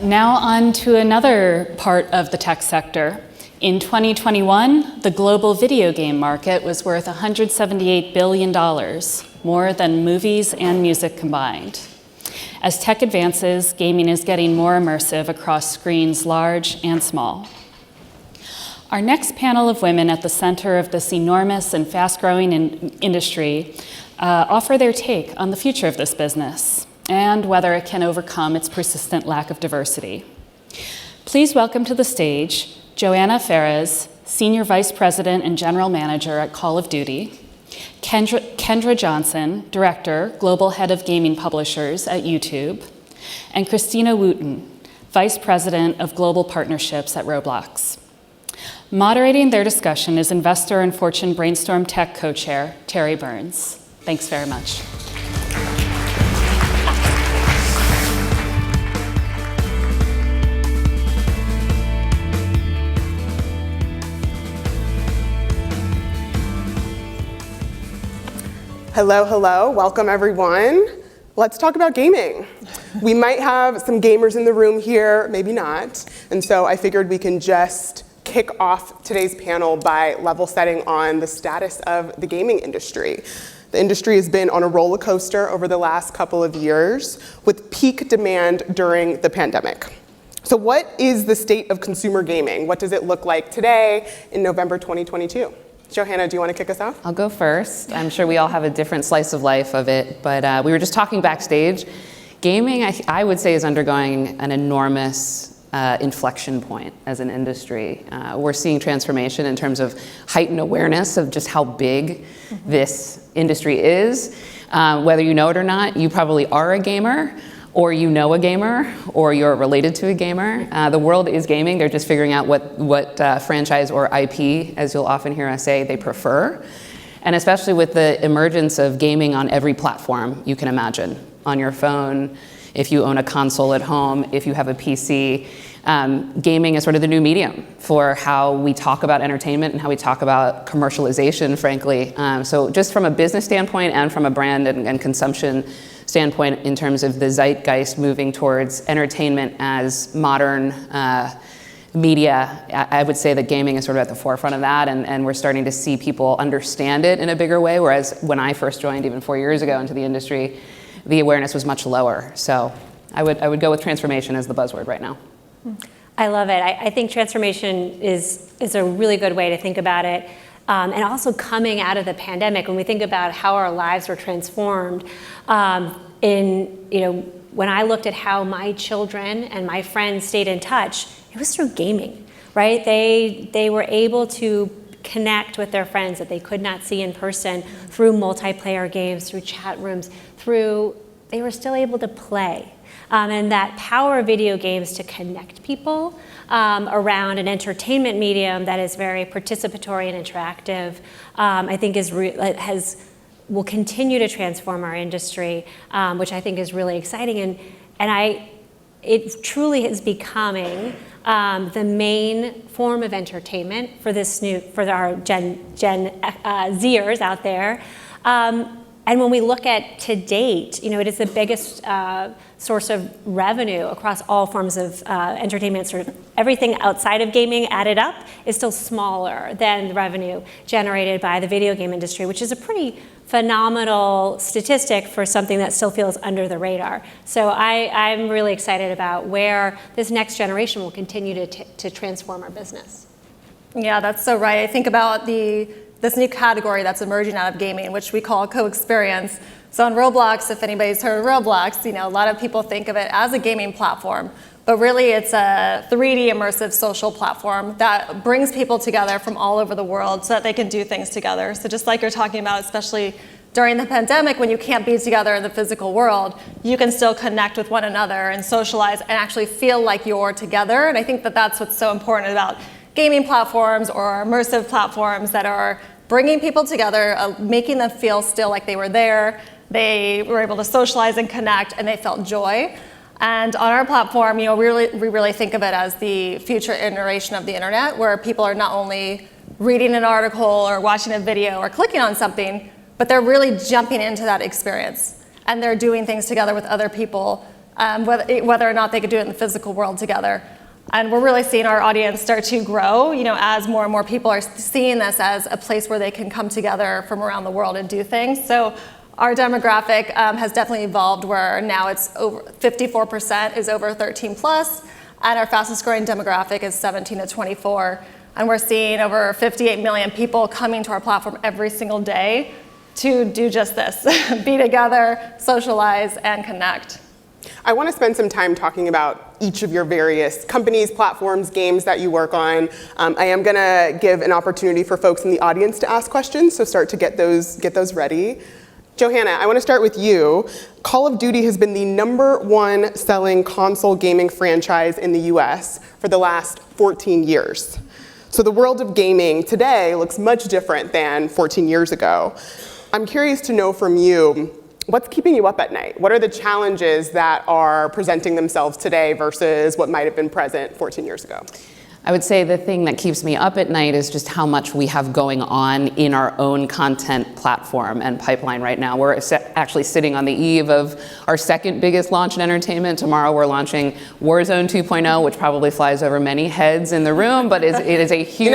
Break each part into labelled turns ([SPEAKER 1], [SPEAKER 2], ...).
[SPEAKER 1] Now on to another part of the tech sector. In 2021, the global video game market was worth $178 billion, more than movies and music combined. As tech advances, gaming is getting more immersive across screens large and small. Our next panel of women at the center of this enormous and fast-growing industry offer their take on the future of this business and whether it can overcome its persistent lack of diversity. Please welcome to the stage Johanna Faries, Senior Vice President and General Manager at Call of Duty, Kendra Johnson, Director, Global Head of Gaming Publishers at YouTube, and Christina Wootton, Vice President of Global Partnerships at Roblox. Moderating their discussion is investor and Fortune Brainstorm Tech Co-Chair, Terry Burns. Thanks very much.
[SPEAKER 2] Hello, hello, welcome everyone. Let's talk about gaming. We might have some gamers in the room here, maybe not, and so I figured we can just kick off today's panel by level setting on the status of the gaming industry. The industry has been on a roller coaster over the last couple of years with peak demand during the pandemic. So what is the state of consumer gaming? What does it look like today in November 2022? Johanna, do you want to kick us off?
[SPEAKER 3] I'll go first. I'm sure we all have a different slice of life of it, but we were just talking backstage. Gaming, I would say, is undergoing an enormous inflection point as an industry. We're seeing transformation in terms of heightened awareness of just how big this industry is. Whether you know it or not, you probably are a gamer, or you know a gamer, or you're related to a gamer. The world is gaming. They're just figuring out what franchise or IP, as you'll often hear us say, they prefer. And especially with the emergence of gaming on every platform you can imagine. On your phone, if you own a console at home, if you have a PC. Gaming is sort of the new medium for how we talk about entertainment and how we talk about commercialization, frankly. So just from a business standpoint and from a brand and consumption standpoint in terms of the zeitgeist moving towards entertainment as modern media, I would say that gaming is sort of at the forefront of that, and we're starting to see people understand it in a bigger way, whereas when I first joined even 4 years ago into the industry, the awareness was much lower. So I would go with transformation as the buzzword right now.
[SPEAKER 4] I love it. I think transformation is a really good way to think about it. And also coming out of the pandemic, when we think about how our lives were transformed, when I looked at how my children and my friends stayed in touch, it was through gaming, right? They were able to connect with their friends that they could not see in person through multiplayer games, through chat rooms, they were still able to play. And that power of video games to connect people around an entertainment medium that is very participatory and interactive, I think will continue to transform our industry, which I think is really exciting. And it truly is becoming the main form of entertainment for our Gen Zers out there. And when we look at to date, it is the biggest source of revenue across all forms of entertainment. Sort of everything outside of gaming added up is still smaller than the revenue generated by the video game industry, which is a pretty phenomenal statistic for something that still feels under the radar. So I'm really excited about where this next generation will continue to transform our business.
[SPEAKER 5] Yeah, that's so right. I think about this new category that's emerging out of gaming, which we call co-experience. So on Roblox, if anybody's heard of Roblox, a lot of people think of it as a gaming platform, but really it's a 3D immersive social platform that brings people together from all over the world so that they can do things together. So just like you're talking about, especially during the pandemic when you can't be together in the physical world, you can still connect with one another and socialize and actually feel like you're together. And I think that that's what's so important about gaming platforms or immersive platforms that are bringing people together, making them feel still like they were there. They were able to socialize and connect, and they felt joy. And on our platform, we really think of it as the future iteration of the internet, where people are not only reading an article or watching a video or clicking on something, but they're really jumping into that experience. And they're doing things together with other people whether or not they could do it in the physical world together. And we're really seeing our audience start to grow, as more and more people are seeing this as a place where they can come together from around the world and do things. So our demographic has definitely evolved, where now it's over 54% is over 13 plus, and our fastest growing demographic is 17 to 24. And we're seeing over 58 million people coming to our platform every single day to do just this, be together, socialize, and connect.
[SPEAKER 2] I want to spend some time talking about each of your various companies, platforms, games that you work on. I am going to give an opportunity for folks in the audience to ask questions, so start to get those ready. Johanna, I want to start with you. Call of Duty has been the #1 selling console gaming franchise in the US for the last 14 years. So the world of gaming today looks much different than 14 years ago. I'm curious to know from you, what's keeping you up at night? What are the challenges that are presenting themselves today versus what might have been present 14 years ago?
[SPEAKER 3] I would say the thing that keeps me up at night is just how much we have going on in our own content platform and pipeline right now. We're actually sitting on the eve of our second biggest launch in entertainment. Tomorrow we're launching Warzone 2.0, which probably flies over many heads in the room, but it is a huge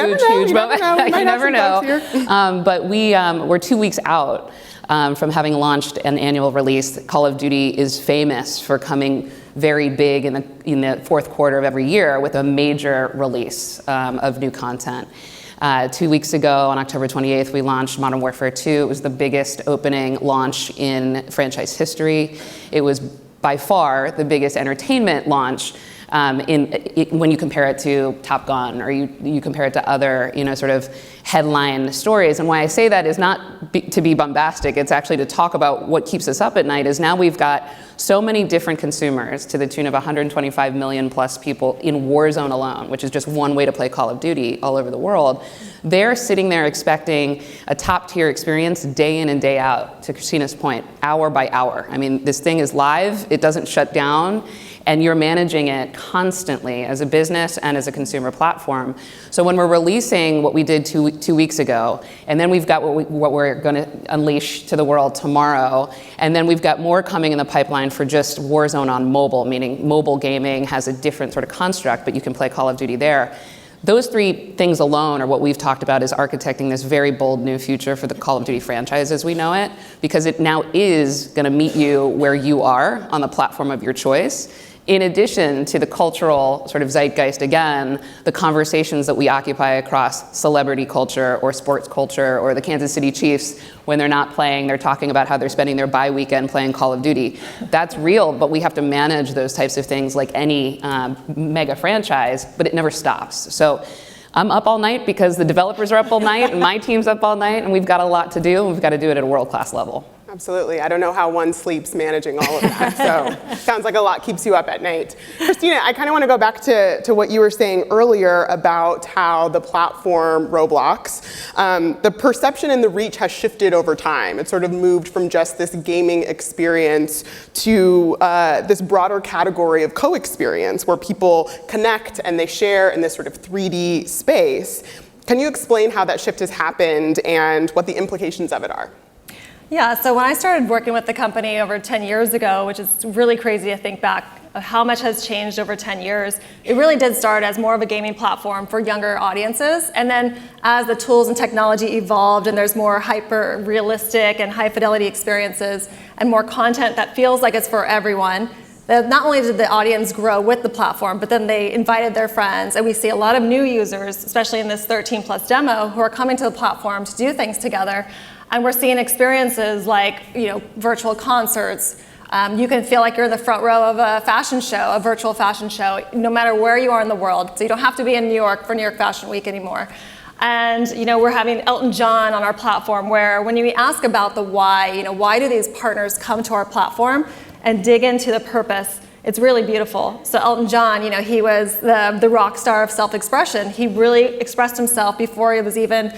[SPEAKER 3] moment. You never know. But we're 2 weeks out from having launched an annual release. Call of Duty is famous for coming very big in the fourth quarter of every year with a major release of new content. 2 weeks ago, on October 28th, we launched Modern Warfare 2. It was the biggest opening launch in franchise history. It was by far the biggest entertainment launch when you compare it to Top Gun, or you compare it to other, sort of headline stories. And why I say that is not to be bombastic, it's actually to talk about what keeps us up at night. Is now we've got so many different consumers, to the tune of 125 million plus people in Warzone alone, which is just one way to play Call of Duty all over the world. They're sitting there expecting a top tier experience day in and day out, to Christina's point, hour by hour. I mean, this thing is live, it doesn't shut down, and you're managing it constantly as a business and as a consumer platform. So when we're releasing what we did two weeks ago, and then we've got what we're going to unleash to the world tomorrow, and then we've got more coming in the pipeline for just Warzone on mobile, meaning mobile gaming has a different sort of construct, but you can play Call of Duty there. Those three things alone are what we've talked about as architecting this very bold new future for the Call of Duty franchise as we know it, because it now is going to meet you where you are on the platform of your choice. In addition to the cultural sort of zeitgeist, again, the conversations that we occupy across celebrity culture or sports culture, or the Kansas City Chiefs, when they're not playing, they're talking about how they're spending their bye weekend playing Call of Duty. That's real, but we have to manage those types of things like any mega franchise, but it never stops. So I'm up all night because the developers are up all night, and my team's up all night, and we've got a lot to do, and we've got to do it at a world-class level.
[SPEAKER 2] Absolutely. I don't know how one sleeps managing all of that. So sounds like a lot keeps you up at night. Christina, I kind of want to go back to what you were saying earlier about how the platform Roblox, the perception and the reach has shifted over time. It sort of moved from just this gaming experience to this broader category of co-experience where people connect and they share in this sort of 3D space. Can you explain how that shift has happened and what the implications of it are?
[SPEAKER 5] Yeah, so when I started working with the company over 10 years ago, which is really crazy to think back of how much has changed over 10 years, it really did start as more of a gaming platform for younger audiences. And then as the tools and technology evolved and there's more hyper realistic and high fidelity experiences and more content that feels like it's for everyone, not only did the audience grow with the platform, but then they invited their friends, and we see a lot of new users, especially in this 13 plus demo, who are coming to the platform to do things together. And we're seeing experiences like, virtual concerts. You can feel like you're in the front row of a fashion show, a virtual fashion show, no matter where you are in the world. So you don't have to be in New York for New York Fashion Week anymore. And we're having Elton John on our platform, where when you ask about the why, why do these partners come to our platform and dig into the purpose, it's really beautiful. So Elton John, he was the rock star of self-expression. He really expressed himself before he was even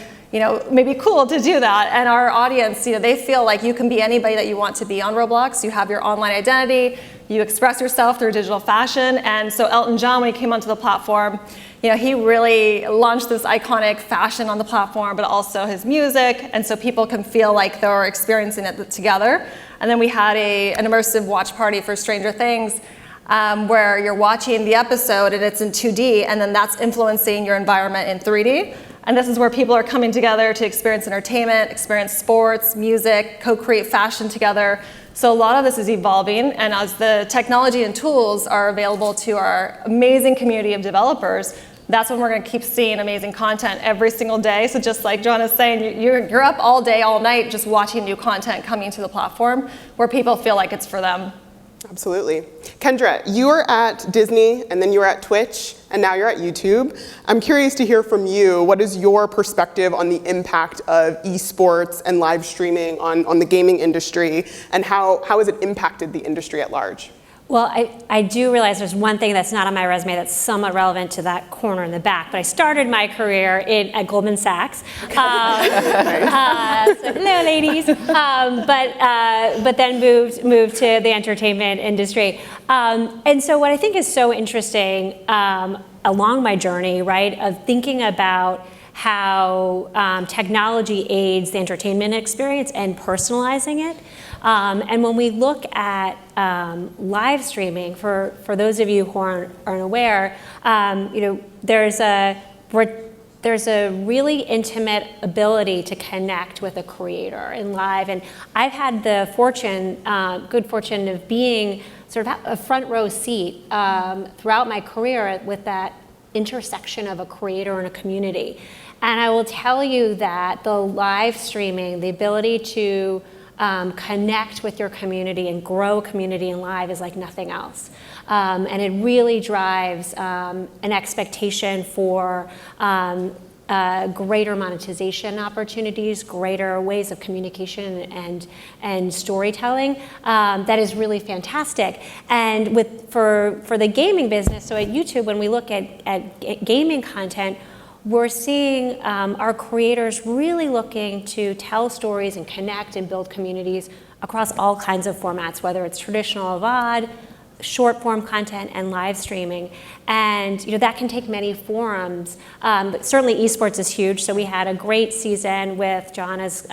[SPEAKER 5] maybe cool to do that. And our audience, they feel like you can be anybody that you want to be on Roblox. You have your online identity, you express yourself through digital fashion. And so Elton John, when he came onto the platform, he really launched this iconic fashion on the platform, but also his music. And so people can feel like they're experiencing it together. And then we had an immersive watch party for Stranger Things. where you're watching the episode and it's in 2D, and then that's influencing your environment in 3D. And this is where people are coming together to experience entertainment, experience sports, music, co-create fashion together. So a lot of this is evolving, and as the technology and tools are available to our amazing community of developers, that's when we're going to keep seeing amazing content every single day. So just like John is saying, you're up all day, all night, just watching new content coming to the platform where people feel like it's for them.
[SPEAKER 2] Absolutely. Kendra, you were at Disney, and then you were at Twitch, and now you're at YouTube. I'm curious to hear from you. What is your perspective on the impact of esports and live streaming on the gaming industry, and how has it impacted the industry at large?
[SPEAKER 4] Well, I do realize there's one thing that's not on my resume that's somewhat relevant to that corner in the back, but I started my career at Goldman Sachs. So, hello, ladies. But then moved to the entertainment industry. And so what I think is so interesting along my journey, right, of thinking about how technology aids the entertainment experience and personalizing it. And when we look at live streaming, for those of you who aren't aware, there's a really intimate ability to connect with a creator in live. And I've had the good fortune of being sort of a front row seat throughout my career with that intersection of a creator and a community. And I will tell you that the live streaming, the ability to connect with your community and grow a community in live is like nothing else. And it really drives an expectation for greater monetization opportunities, greater ways of communication and storytelling. That is really fantastic. And for the gaming business, so at YouTube, when we look at gaming content, we're seeing our creators really looking to tell stories and connect and build communities across all kinds of formats, whether it's traditional VOD, short form content, and live streaming. And that can take many forms. But certainly esports is huge. So we had a great season with Johanna's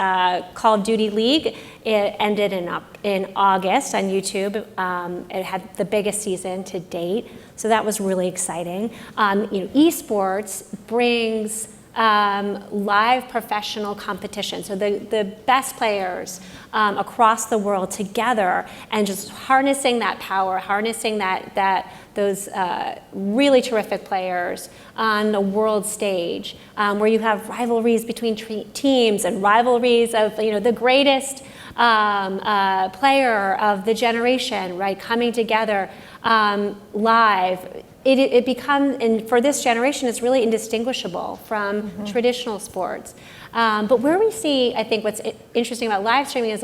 [SPEAKER 4] Call of Duty League. It ended in August on YouTube. It had the biggest season to date. So that was really exciting. Esports brings live professional competition. So the best players across the world together and just harnessing that power, harnessing those really terrific players on the world stage, where you have rivalries between teams and rivalries of the greatest player of the generation, right, coming together live. It becomes, and for this generation, it's really indistinguishable from traditional sports. But where we see, I think what's interesting about live streaming is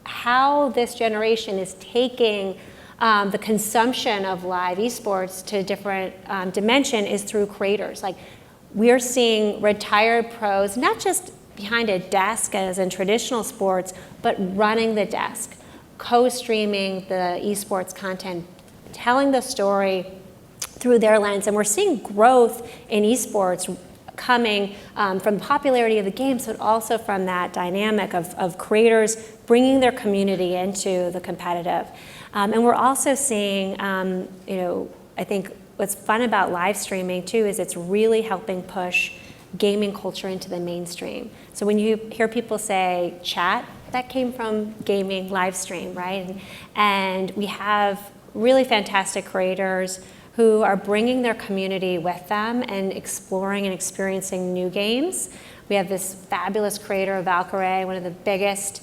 [SPEAKER 4] how this generation is taking the consumption of live esports to a different dimension is through creators. Like, we're seeing retired pros, not just behind a desk as in traditional sports, but running the desk, co-streaming the esports content, telling the story through their lens. And we're seeing growth in esports coming from the popularity of the games, but also from that dynamic of creators bringing their community into the competitive. And we're also seeing, I think what's fun about live streaming too is it's really helping push gaming culture into the mainstream. So when you hear people say chat, that came from gaming live stream, right? And we have really fantastic creators who are bringing their community with them and exploring and experiencing new games. We have this fabulous creator, Valkyrie, one of the biggest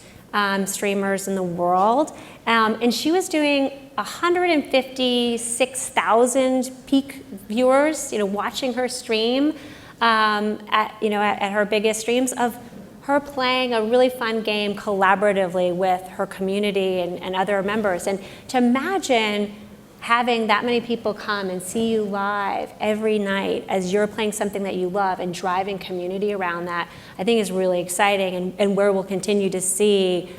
[SPEAKER 4] streamers in the world. And she was doing 156,000 peak viewers, watching her stream at her biggest streams of her playing a really fun game collaboratively with her community and other members. And to imagine having that many people come and see you live every night as you're playing something that you love and driving community around that, I think is really exciting and where we'll continue to see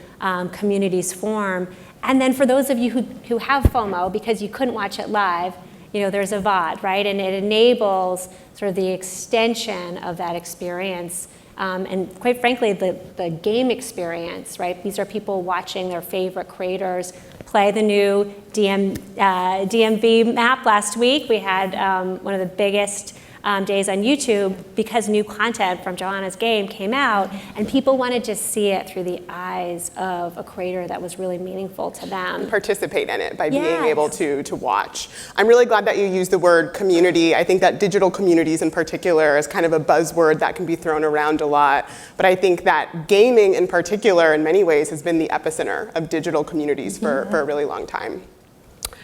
[SPEAKER 4] communities form. And then for those of you who have FOMO because you couldn't watch it live, there's a VOD, right? And it enables sort of the extension of that experience and quite frankly, the game experience, right? These are people watching their favorite creators play the new DMV map last week. We had one of the biggest days on YouTube because new content from Johanna's game came out, and people wanted to see it through the eyes of a creator that was really meaningful to them.
[SPEAKER 2] Participate in it by being able to watch. I'm really glad that you used the word community. I think that digital communities in particular is kind of a buzzword that can be thrown around a lot, but I think that gaming in particular in many ways has been the epicenter of digital communities for a really long time.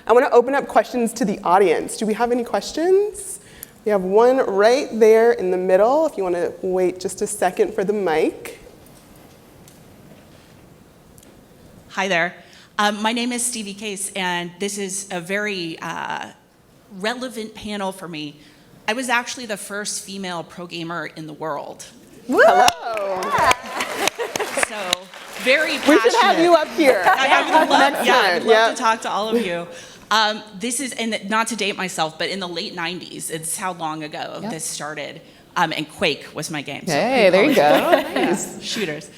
[SPEAKER 2] I want to open up questions to the audience. Do we have any questions? We have one right there in the middle, if you want to wait just a second for the mic.
[SPEAKER 6] Hi there. My name is Stevie Case, and this is a very relevant panel for me. I was actually the first female pro gamer in the world.
[SPEAKER 2] Woo! Hello.
[SPEAKER 6] So very passionate.
[SPEAKER 2] We should have you up here.
[SPEAKER 6] I would love to talk to all of you. This is, and not to date myself, but in the late 90s, it's how long ago this started. And Quake was my game. So
[SPEAKER 3] Hey, there you go.
[SPEAKER 6] Nice. Shooters.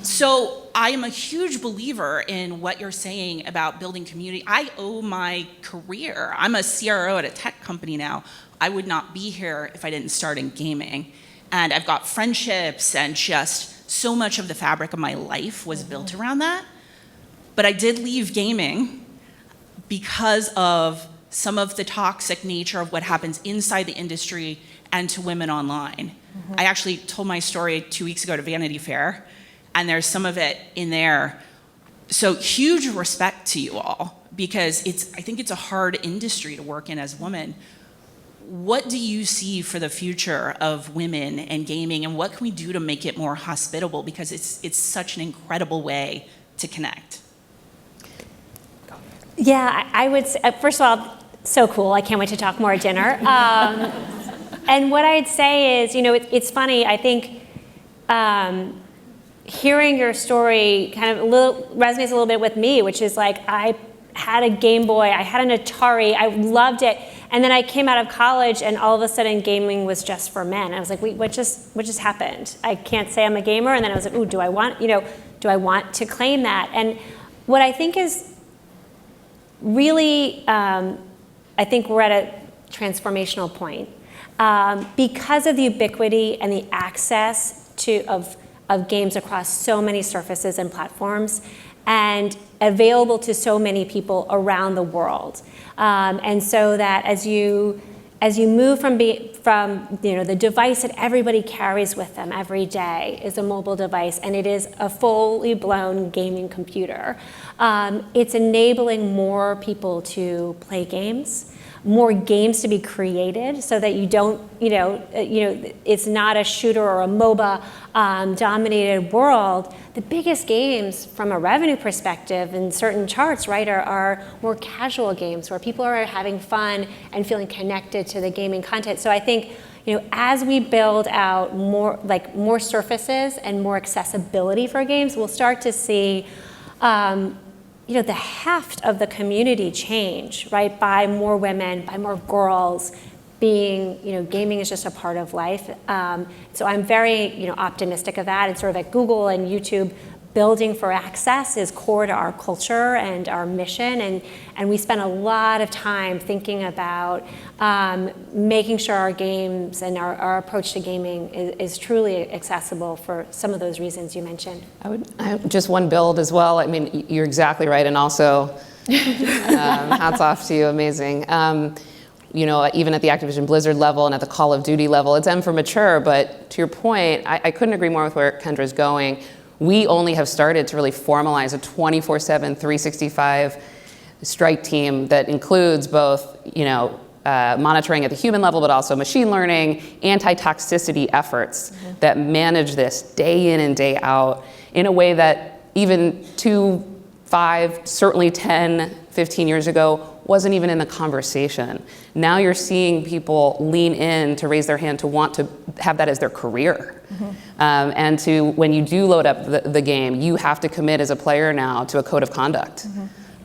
[SPEAKER 6] So I am a huge believer in what you're saying about building community. I owe my career. I'm a CRO at a tech company now. I would not be here if I didn't start in gaming. And I've got friendships, and just so much of the fabric of my life was built around that. But I did leave gaming because of some of the toxic nature of what happens inside the industry and to women online. I actually told my story 2 weeks ago to Vanity Fair, and there's some of it in there. So huge respect to you all, because I think it's a hard industry to work in as a woman. What do you see for the future of women and gaming, and what can we do to make it more hospitable? Because it's such an incredible way to connect.
[SPEAKER 4] Yeah, I would say, first of all, so cool. I can't wait to talk more at dinner. And what I'd say is, it's funny. I think hearing your story kind of resonates a little bit with me, which is like, I had a Game Boy, I had an Atari, I loved it. And then I came out of college, and all of a sudden gaming was just for men. I was like, wait, what just happened? I can't say I'm a gamer. And then I was like, ooh, do I want to claim that? And what I think is really, I think we're at a transformational point because of the ubiquity and the access of games across so many surfaces and platforms, and available to so many people around the world. And so that as you move from the device that everybody carries with them every day is a mobile device, and it is a fully blown gaming computer. It's enabling more people to play games, more games to be created, so that you don't, it's not a shooter or a MOBA dominated world. The biggest games from a revenue perspective in certain charts, right, are more casual games where people are having fun and feeling connected to the gaming content. So I think, as we build out more surfaces and more accessibility for games, we'll start to see the heft of the community change, right, by more women, by more girls being, gaming is just a part of life. So I'm very, optimistic of that. And sort of at Google and YouTube, building for access is core to our culture and our mission. And we spend a lot of time thinking about making sure our games and our approach to gaming is truly accessible for some of those reasons you mentioned.
[SPEAKER 3] Just one build as well. I mean, you're exactly right. And also, hats off to you, amazing. Even at the Activision Blizzard level and at the Call of Duty level, it's M for mature, but to your point, I couldn't agree more with where Kendra's going. We only have started to really formalize a 24/7, 365 strike team that includes both, monitoring at the human level, but also machine learning, anti-toxicity efforts that manage this day in and day out in a way that even 2, 5, certainly 10, 15 years ago wasn't even in the conversation. Now you're seeing people lean in to raise their hand to want to have that as their career. And when you do load up the game, you have to commit as a player now to a code of conduct.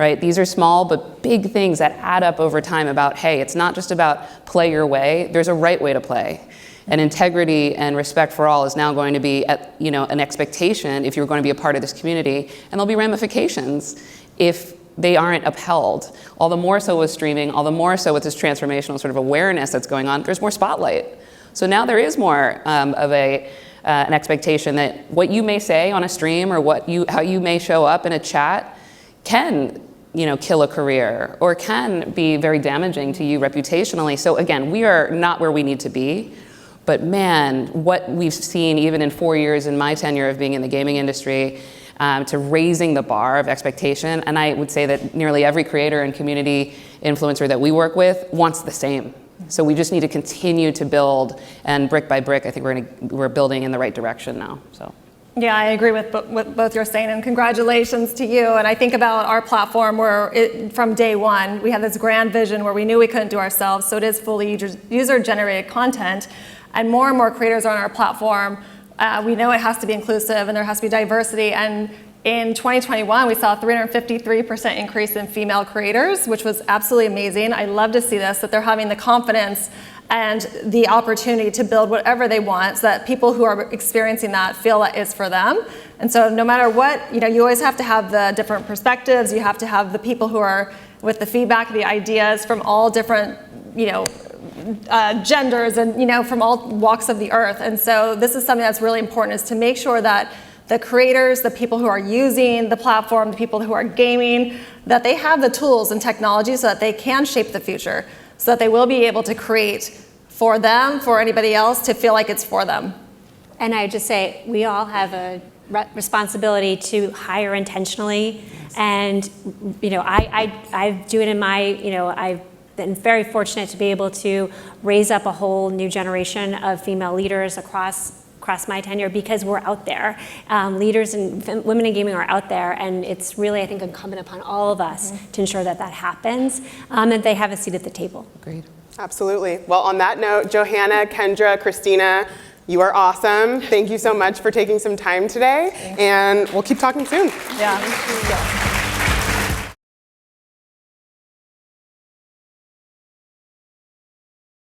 [SPEAKER 3] right? These are small but big things that add up over time about, hey, it's not just about play your way, there's a right way to play. And integrity and respect for all is now going to be an expectation if you're going to be a part of this community, and there'll be ramifications if they aren't upheld. All the more so with streaming, all the more so with this transformational sort of awareness that's going on, there's more spotlight. So now there is more of an expectation that what you may say on a stream or how you may show up in a chat can kill a career or can be very damaging to you reputationally. So again, we are not where we need to be. But man, what we've seen even in 4 years in my tenure of being in the gaming industry, to raising the bar of expectation, and I would say that nearly every creator and community influencer that we work with wants the same. So we just need to continue to build, and brick by brick, I think we're building in the right direction now. So.
[SPEAKER 5] Yeah, I agree with what both you're saying, and congratulations to you. And I think about our platform where from day one, we had this grand vision where we knew we couldn't do ourselves, so it is fully user-generated content. And more creators are on our platform. We know it has to be inclusive and there has to be diversity. And in 2021, we saw a 353% increase in female creators, which was absolutely amazing. I love to see this, that they're having the confidence and the opportunity to build whatever they want so that people who are experiencing that feel that it's for them. And so no matter what, you always have to have the different perspectives. You have to have the people who are with the feedback, the ideas from all different, genders and from all walks of the earth. And so this is something that's really important, is to make sure that the creators, the people who are using the platform, the people who are gaming, that they have the tools and technology so that they can shape the future, so that they will be able to create for them, for anybody else, to feel like it's for them.
[SPEAKER 4] And I just say, we all have a responsibility to hire intentionally. And, I do it in my, I've been very fortunate to be able to raise up a whole new generation of female leaders across my tenure, because we're out there. Leaders and women in gaming are out there, and it's really, I think, incumbent upon all of us to ensure that happens, and that they have a seat at the table.
[SPEAKER 3] Agreed.
[SPEAKER 2] Absolutely. Well, on that note, Johanna, Kendra, Christina, you are awesome. Thank you so much for taking some time today, and we'll keep talking soon.
[SPEAKER 5] Yeah.